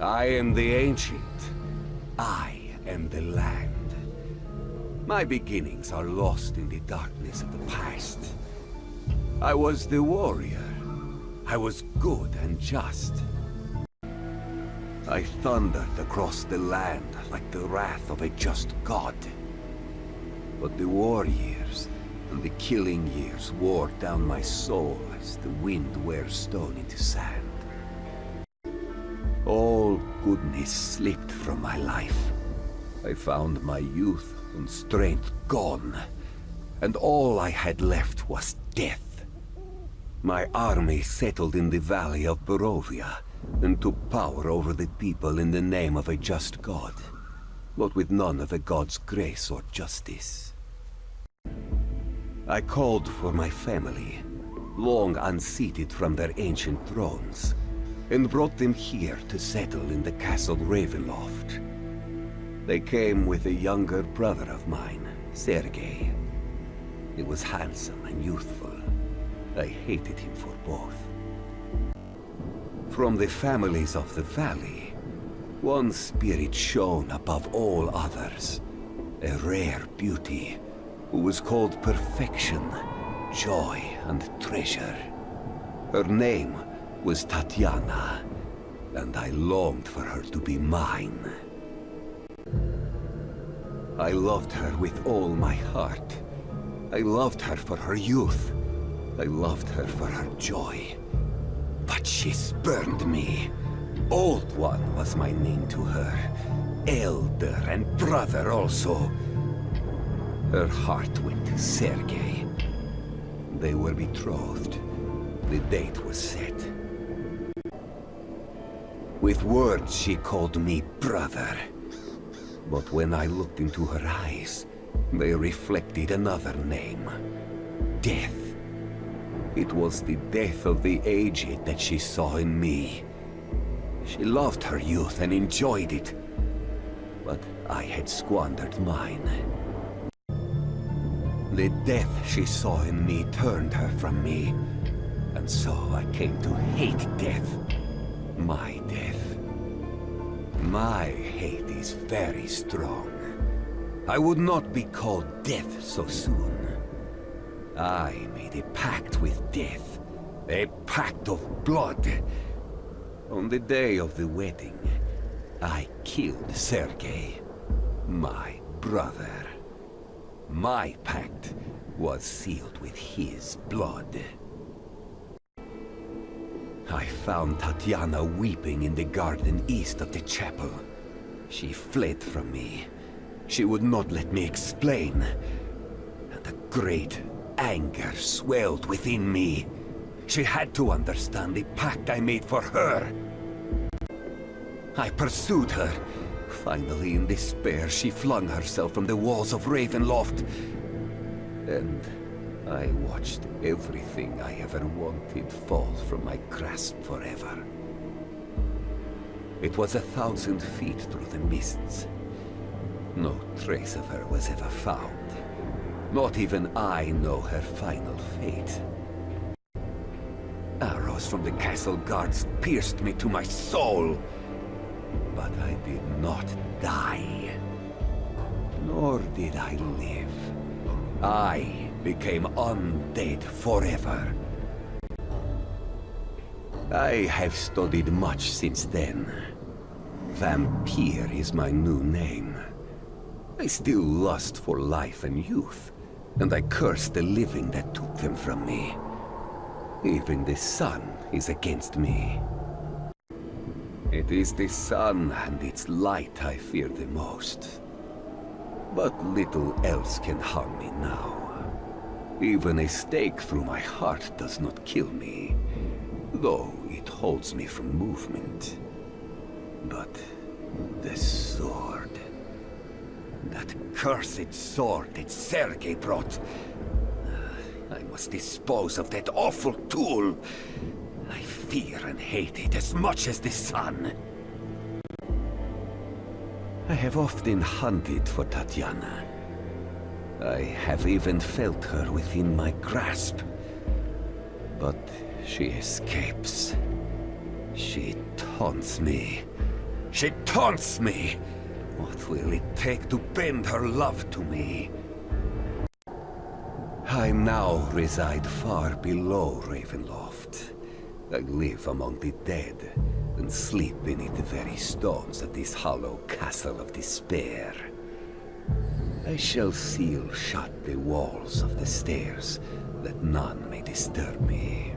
I am the Ancient. I am the land. My beginnings are lost in the darkness of the past. I was the warrior. I was good and just. I thundered across the land like the wrath of a just god. But the war years and the killing years wore down my soul as the wind wears stone into sand. All goodness slipped from my life. I found my youth and strength gone, and all I had left was death. My army settled in the valley of Barovia and took power over the people in the name of a just god, but with none of a god's grace or justice. I called for my family, long unseated from their ancient thrones, and brought them here to settle in the castle Ravenloft. They came with a younger brother of mine, Sergei. He was handsome and youthful. I hated him for both. From the families of the valley, one spirit shone above all others, a rare beauty who was called Perfection, Joy, and Treasure. Her name was Tatiana, and I longed for her to be mine. I loved her with all my heart. I loved her for her youth. I loved her for her joy. But she spurned me. Old One was my name to her. Elder and brother also. Her heart went to Sergei. They were betrothed. The date was set. With words she called me brother. But when I looked into her eyes, they reflected another name. Death. It was the death of the aged that she saw in me. She loved her youth and enjoyed it. But I had squandered mine. The death she saw in me turned her from me. And so I came to hate death. My death. My hate is very strong. I would not be called death so soon. I made a pact with death. A pact of blood. On the day of the wedding, I killed Sergei, my brother. My pact was sealed with his blood. I found Tatiana weeping in the garden east of the chapel. She fled from me. She would not let me explain. And a great anger swelled within me. She had to understand the pact I made for her. I pursued her. Finally, in despair, she flung herself from the walls of Ravenloft. And I watched everything I ever wanted fall from my grasp forever. It was 1,000 feet through the mists. No trace of her was ever found. Not even I know her final fate. Arrows from the castle guards pierced me to my soul. But I did not die. Nor did I live. I became undead forever. I have studied much since then. Vampire is my new name. I still lust for life and youth, and I curse the living that took them from me. Even the sun is against me. It is the sun and its light I fear the most. But little else can harm me now. Even a stake through my heart does not kill me, though it holds me from movement. But the sword... that cursed sword that Sergei brought... I must dispose of that awful tool. I fear and hate it as much as the sun. I have often hunted for Tatiana. I have even felt her within my grasp. But she escapes. She taunts me, She taunts me. What will it take to bend her love to me? I now reside far below Ravenloft. I live among the dead, and sleep beneath the very stones of this hollow castle of despair. I shall seal shut the walls of the stairs, that none may disturb me.